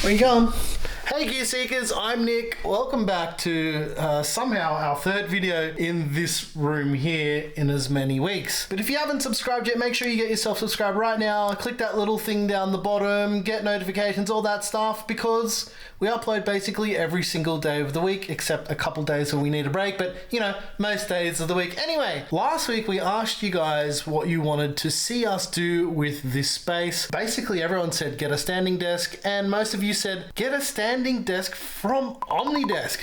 Where you going? Hey Gear Seekers, I'm Nick. Welcome back to somehow our third video in this room here in as many weeks. But if you haven't subscribed yet, make sure you get yourself subscribed right now. Click that little thing down the bottom, get notifications, all that stuff, because we upload basically every single day of the week, except a couple days when we need a break, but you know, most days of the week. Anyway, last week we asked you guys what you wanted to see us do with this space. Basically everyone said get a standing desk, and most of you said get a standing desk from Omnidesk.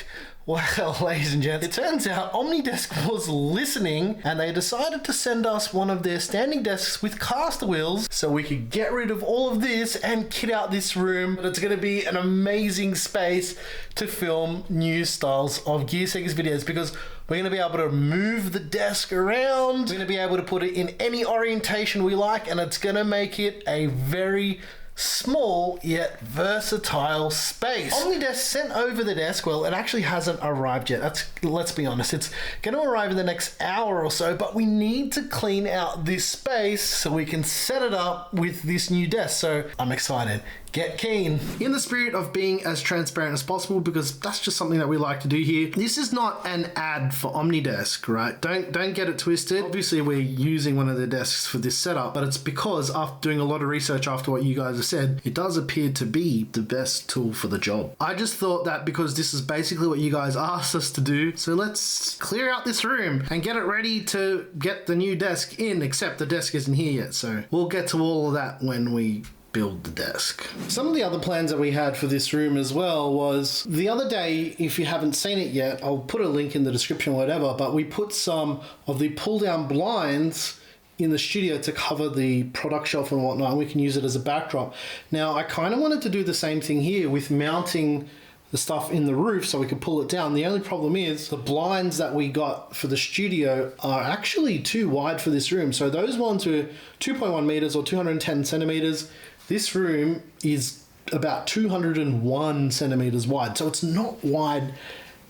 Well, ladies and gents, it turns out Omnidesk was listening and they decided to send us one of their standing desks with caster wheels so we could get rid of all of this and kit out this room. But it's going to be an amazing space to film new styles of Gear Seekers videos, because we're going to be able to move the desk around. We're going to be able to put it in any orientation we like, and it's going to make it a very small yet versatile space. Omnidesk sent over the desk. Well, it actually hasn't arrived yet. Let's be honest, it's going to arrive in the next hour or so, but we need to clean out this space so we can set it up with this new desk. So I'm excited. Get keen. In the spirit of being as transparent as possible, because that's just something that we like to do here, this is not an ad for Omnidesk, right? Don't get it twisted. Obviously we're using one of the desks for this setup, but it's because after doing a lot of research after what you guys have said, it does appear to be the best tool for the job. I just thought that because this is basically what you guys asked us to do, so let's clear out this room and get it ready to get the new desk in, except the desk isn't here yet, so we'll get to all of that when we build the desk. Some of the other plans that we had for this room as well was the other day, if you haven't seen it yet, I'll put a link in the description or whatever, but we put some of the pull down blinds in the studio to cover the product shelf and whatnot, and we can use it as a backdrop. Now I kind of wanted to do the same thing here with mounting the stuff in the roof so we could pull it down. The only problem is the blinds that we got for the studio are actually too wide for this room. So those ones were 2.1 meters or 210 centimeters. This room is about 201 centimeters wide, so it's not wide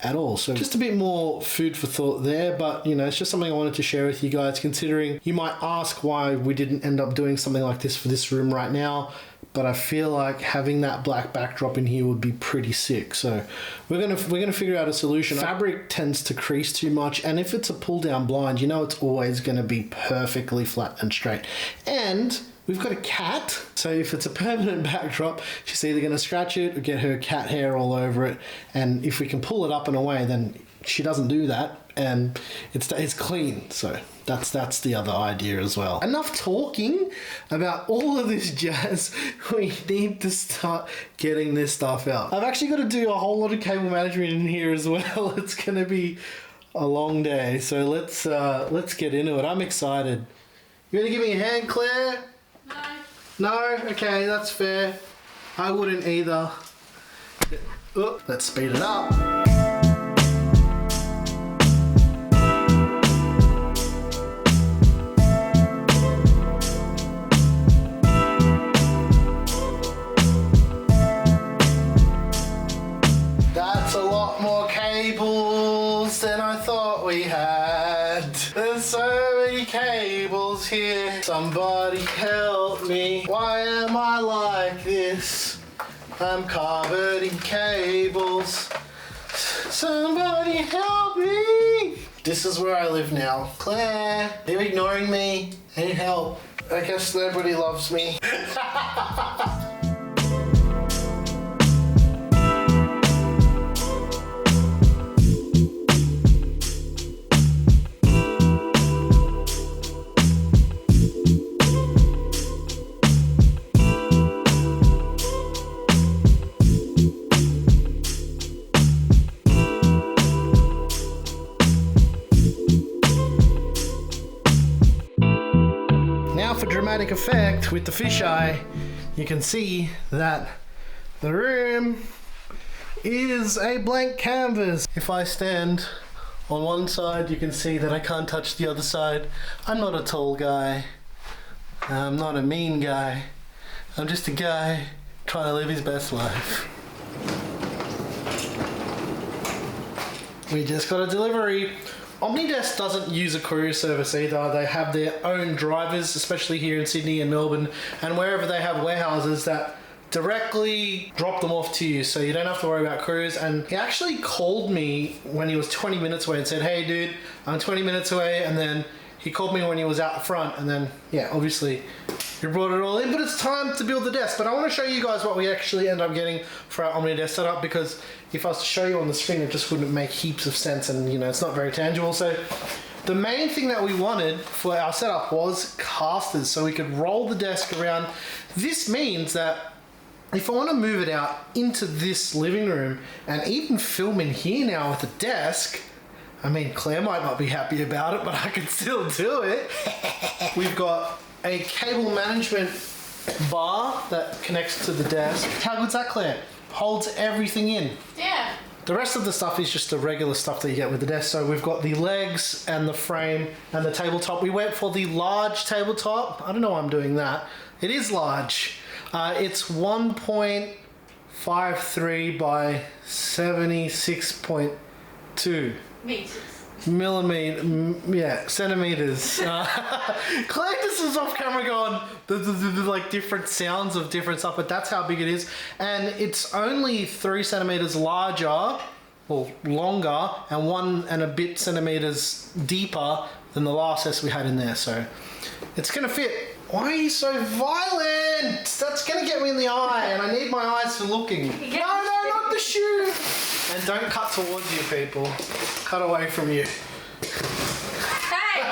at all. So just a bit more food for thought there, but you know, it's just something I wanted to share with you guys, considering you might ask why we didn't end up doing something like this for this room right now, but I feel like having that black backdrop in here would be pretty sick. So we're gonna figure out a solution. Fabric tends to crease too much, and if it's a pull down blind, you know it's always gonna be perfectly flat and straight. And we've got a cat, so if it's a permanent backdrop, she's either going to scratch it or get her cat hair all over it. And if we can pull it up and away, then she doesn't do that, and it stays clean. So that's the other idea as well. Enough talking about all of this jazz. We need to start getting this stuff out. I've actually got to do a whole lot of cable management in here as well. It's going to be a long day, so let's get into it. I'm excited. You want to give me a hand, Claire? No? Okay, that's fair. I wouldn't either. Oh, let's speed it up. That's a lot more cables than I thought we had. There's so many cables here. Somebody help me. Why am I like this? I'm covered in cables. Somebody help me. This is where I live now. Claire, they're ignoring me. I need help. I guess nobody loves me. For dramatic effect with the fisheye, you can see that the room is a blank canvas. If I stand on one side, you can see that I can't touch the other side. I'm not a tall guy. I'm not a mean guy. I'm just a guy trying to live his best life. We just got a delivery. Omnidesk doesn't use a courier service either. They have their own drivers, especially here in Sydney and Melbourne and wherever they have warehouses that directly drop them off to you, so you don't have to worry about crews. And he actually called me when he was 20 minutes away and said, hey dude, I'm 20 minutes away. And then he called me when he was out the front, and then yeah, obviously he brought it all in. But it's time to build the desk. But I want to show you guys what we actually end up getting for our Omnidesk setup, because if I was to show you on the screen, it just wouldn't make heaps of sense, and you know, it's not very tangible. So the main thing that we wanted for our setup was casters, so we could roll the desk around. This means that if I want to move it out into this living room and even film in here now with the desk, I mean, Claire might not be happy about it, but I can still do it. We've got a cable management bar that connects to the desk. How good's that, Claire? Holds everything in. Yeah. The rest of the stuff is just the regular stuff that you get with the desk. So we've got the legs and the frame and the tabletop. We went for the large tabletop. I don't know why I'm doing that. It is large. It's 1.53 by 76.2 centimeters. Claire just was off camera going the like different sounds of different stuff, but that's how big it is. And it's only 3 centimeters larger or longer and 1 and a bit centimeters deeper than the last desk we had in there, so it's gonna fit. Why are you so violent? That's gonna get me in the eye, and I need my eyes for looking. No, not the shoe. And don't cut towards you, people. Cut away from you. Hey!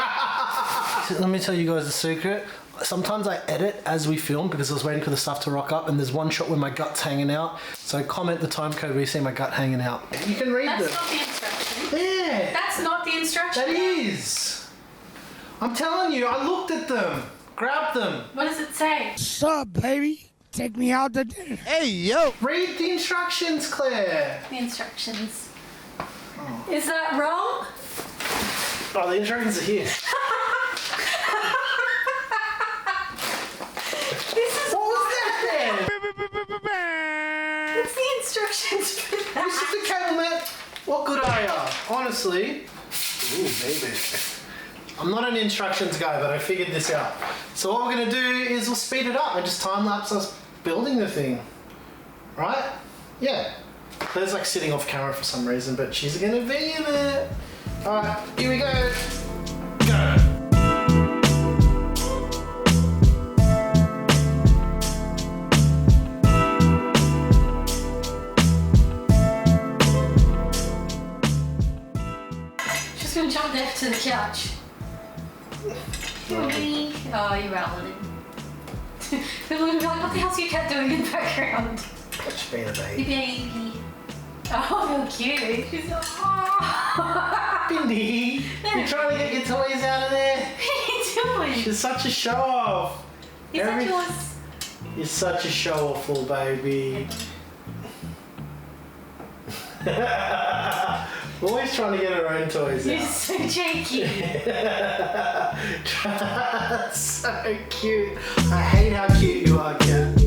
Let me tell you guys a secret. Sometimes I edit as we film because I was waiting for the stuff to rock up, and there's one shot where my gut's hanging out. So comment the time code where you see my gut hanging out. You can read That's them. not the instruction. Yeah. That's not the instruction. That is. I'm telling you, I looked at them. Grab them. What does it say? Sup, baby? Take me out to dinner. Hey, yo! Read the instructions, Claire. The instructions. Oh. Is that wrong? Oh, the instructions are here. What was that then? What's the instructions for that? This is the cable man. What good are ya? Honestly. Ooh, baby. I'm not an instructions guy, but I figured this out. So what we're gonna do is we'll speed it up and just time lapse us building the thing. Right? Yeah. Claire's like sitting off camera for some reason, but she's gonna be in it. Alright, here we go. Go! She's gonna jump next to the couch. Really? Oh, you're outlining. People will be like, what the hell's your cat doing in the background? Just being a baby. Baby. Oh, how cute. She's like, oh. Bindi, you're trying to get your toys out of there? What are you doing? She's such a show-off. Is that yours? You're such a show-offul baby. Always trying to get her own toys You're out. so cheeky. So cute. I hate how cute you are, Kat.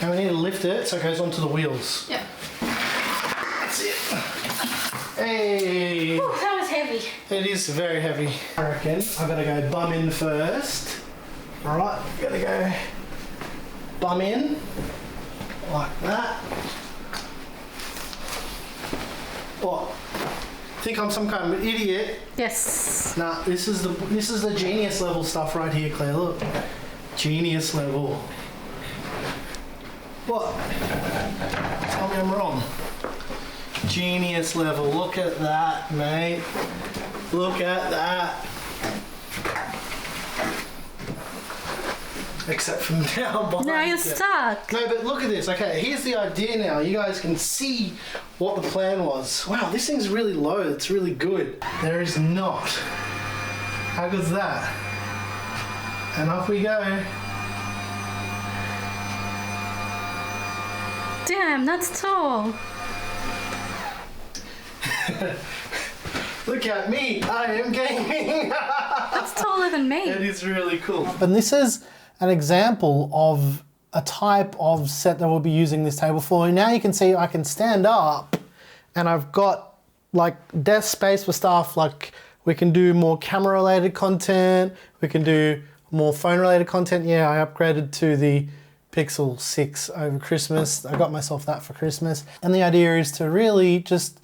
And we need to lift it so it goes onto the wheels. Yep. That's it. Hey! Ooh, that was heavy. It is very heavy. I reckon I've got to go bum in first. Alright, gotta go bum in. Like that. What? Think I'm some kind of idiot? Yes. Nah, this is the genius level stuff right here, Claire. Look. Genius level. What? Tell me I'm wrong. Genius level. Look at that, mate. Look at that. Except from now behind. Now you're stuck. No, but look at this. Okay, here's the idea now. You guys can see what the plan was. Wow, this thing's really low. It's really good. There is not. How good's that? And off we go. Damn, that's tall. Look at me. I am gaming. That's taller than me. It is really cool. And this is an example of a type of set that we'll be using this table for. Now you can see I can stand up and I've got like desk space for stuff. Like we can do more camera related content. We can do more phone related content. Yeah, I upgraded to the Pixel 6 over Christmas. I got myself that for Christmas. And the idea is to really just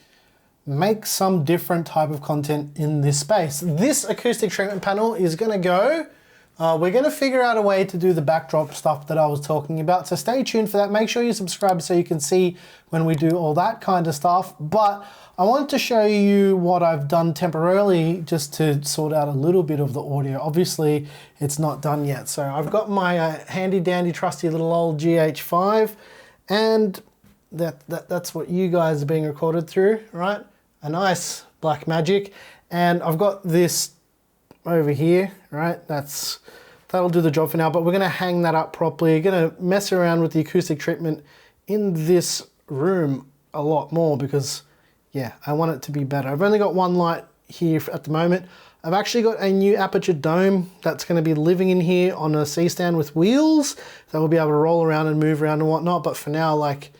make some different type of content in this space. This acoustic treatment panel is gonna go. We're gonna figure out a way to do the backdrop stuff that I was talking about. So stay tuned for that. Make sure you subscribe so you can see when we do all that kind of stuff. But I wanted to show you what I've done temporarily just to sort out a little bit of the audio. Obviously, it's not done yet. So I've got my handy dandy trusty little old GH5 and that's what you guys are being recorded through, right? A nice Blackmagic. And I've got this over here, right? That'll do the job for now, but we're gonna hang that up properly. Gonna mess around with the acoustic treatment in this room a lot more because, yeah, I want it to be better. I've only got one light here at the moment. I've actually got a new aperture dome that's gonna be living in here on a C-stand with wheels that will be able to roll around and move around and whatnot, but for now, like,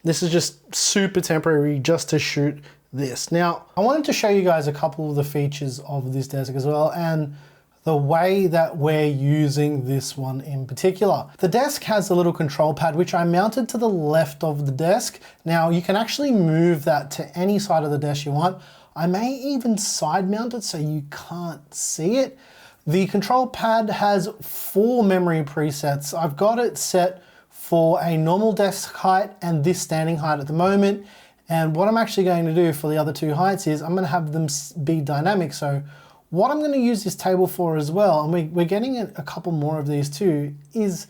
this is just super temporary just to shoot this. Now, I wanted to show you guys a couple of the features of this desk as well and the way that we're using this one in particular. The desk has a little control pad which I mounted to the left of the desk. Now you can actually move that to any side of the desk you want. I may even side mount it so you can't see it. The control pad has 4 memory presets. I've got it set for a normal desk height and this standing height at the moment. And what I'm actually going to do for the other 2 heights is I'm going to have them be dynamic. So what I'm going to use this table for as well, and we're getting a couple more of these too, is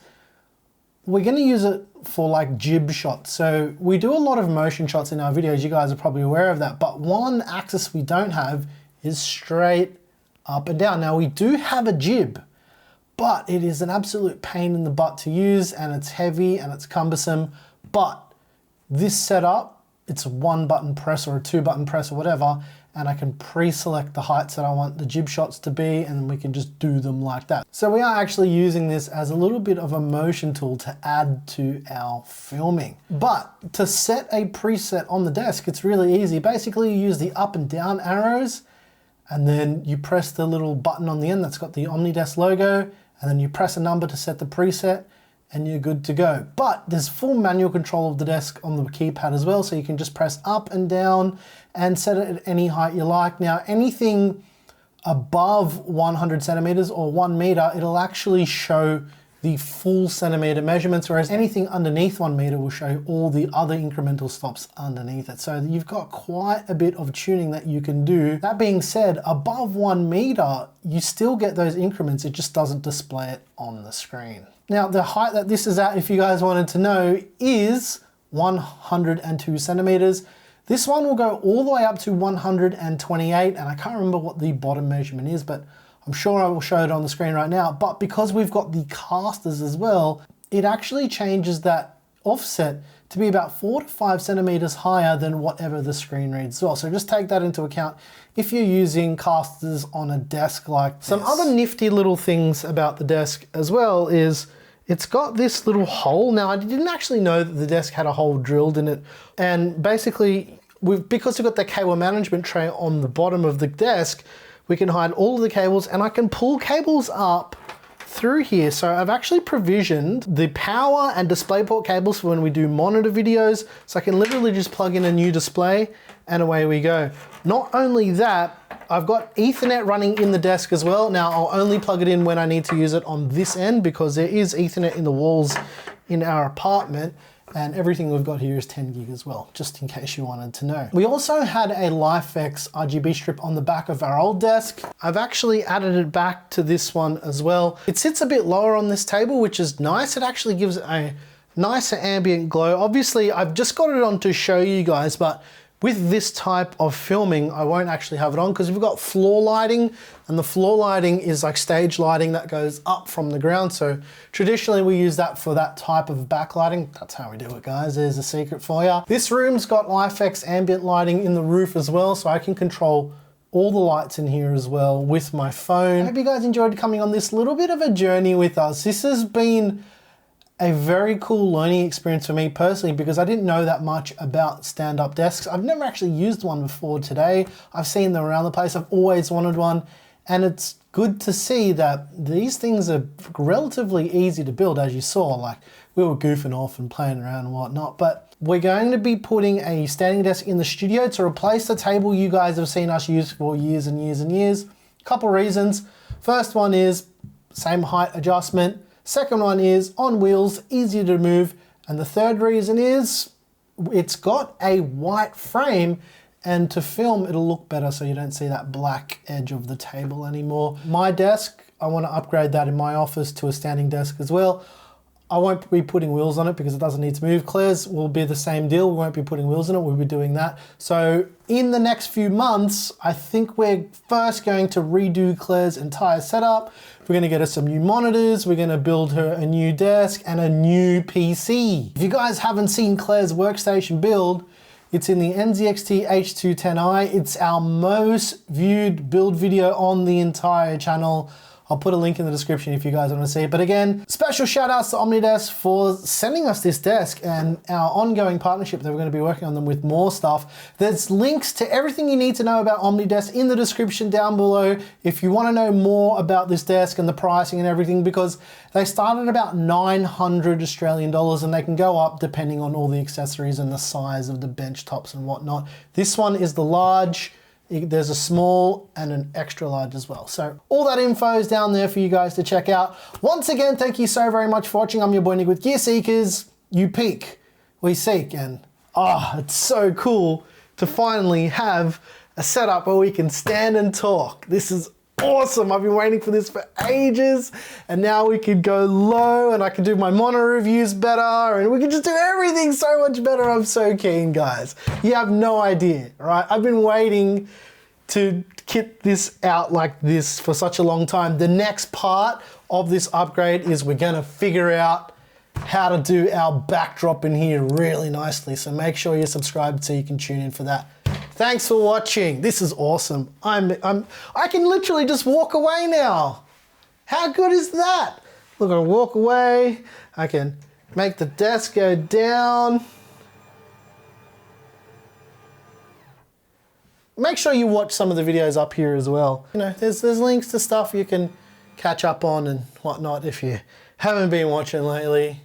we're going to use it for like jib shots. So we do a lot of motion shots in our videos. You guys are probably aware of that. But one axis we don't have is straight up and down. Now we do have a jib, but it is an absolute pain in the butt to use and it's heavy and it's cumbersome. But this setup, it's a 1-button press or a 2-button press or whatever, and I can pre-select the heights that I want the jib shots to be, and we can just do them like that. So we are actually using this as a little bit of a motion tool to add to our filming. But to set a preset on the desk, it's really easy. Basically, you use the up and down arrows, and then you press the little button on the end that's got the Omnidesk logo, and then you press a number to set the preset, and you're good to go. But there's full manual control of the desk on the keypad as well, so you can just press up and down and set it at any height you like. Now, anything above 100 centimeters or 1 meter, it'll actually show the full centimeter measurements, whereas anything underneath 1 meter will show all the other incremental stops underneath it. So you've got quite a bit of tuning that you can do. That being said, above 1 meter, you still get those increments, it just doesn't display it on the screen. Now, the height that this is at, if you guys wanted to know, is 102 centimeters. This one will go all the way up to 128, and I can't remember what the bottom measurement is, but I'm sure I will show it on the screen right now. But because we've got the casters as well, it actually changes that offset to be about 4 to 5 centimeters higher than whatever the screen reads as well. So just take that into account if you're using casters on a desk like this. Some other nifty little things about the desk as well is it's got this little hole. Now, I didn't actually know that the desk had a hole drilled in it. And basically, because we've got the cable management tray on the bottom of the desk, we can hide all of the cables, and I can pull cables up through here. So I've actually provisioned the power and DisplayPort cables for when we do monitor videos. So I can literally just plug in a new display and away we go. Not only that, I've got Ethernet running in the desk as well. Now I'll only plug it in when I need to use it on this end because there is Ethernet in the walls in our apartment. And everything we've got here is 10 gig as well, just in case you wanted to know. We also had a LifeX RGB strip on the back of our old desk. I've actually added it back to this one as well. It sits a bit lower on this table, which is nice. It actually gives a nicer ambient glow. Obviously, I've just got it on to show you guys, but with this type of filming, I won't actually have it on because we've got floor lighting, and the floor lighting is like stage lighting that goes up from the ground. So traditionally we use that for that type of backlighting. That's how we do it, guys. There's a secret for you. This room's got LifeX ambient lighting in the roof as well, so I can control all the lights in here as well with my phone. I hope you guys enjoyed coming on this little bit of a journey with us. This has been a very cool learning experience for me personally because I didn't know that much about stand-up desks. I've never actually used one before today. I've seen them around the place. I've always wanted one, and it's good to see that these things are relatively easy to build, as you saw. Like, we were goofing off and playing around and whatnot, but we're going to be putting a standing desk in the studio to replace the table you guys have seen us use for years and years and years. Couple reasons. First one is same height adjustment. Second one is on wheels, easier to move. And the third reason is it's got a white frame, and to film it'll look better so you don't see that black edge of the table anymore. My desk, I want to upgrade that in my office to a standing desk as well. I won't be putting wheels on it because it doesn't need to move. Claire's will be the same deal. We won't be putting wheels in it. We'll be doing that. So in the next few months, I think we're first going to redo Claire's entire setup. We're going to get her some new monitors. We're going to build her a new desk and a new PC. If you guys haven't seen Claire's workstation build, it's in the NZXT H210i. It's our most viewed build video on the entire channel. I'll put a link in the description if you guys want to see it. But again, special shout outs to Omnidesk for sending us this desk and our ongoing partnership that we're going to be working on them with more stuff. There's links to everything you need to know about Omnidesk in the description down below if you want to know more about this desk and the pricing and everything, because they start at about 900 Australian dollars and they can go up depending on all the accessories and the size of the bench tops and whatnot. This one is the large. There's a small and an extra large as well. So all that info is down there for you guys to check out. Once again, thank you so very much for watching. I'm your boy Nick with Gear Seekers. You peek, we seek, and it's so cool to finally have a setup where we can stand and talk. This is awesome. I've been waiting for this for ages, and now we can go low and I can do my monitor reviews better and we can just do everything so much better. I'm so keen, guys. You have no idea, right? I've been waiting to kit this out like this for such a long time. The next part of this upgrade is we're gonna figure out how to do our backdrop in here really nicely. So make sure you're subscribed so you can tune in for that. Thanks for watching. This is awesome. I can literally just walk away now. How good is that? Look, I walk away. I can make the desk go down. Make sure you watch some of the videos up here as well. You know, there's links to stuff you can catch up on and whatnot if you haven't been watching lately.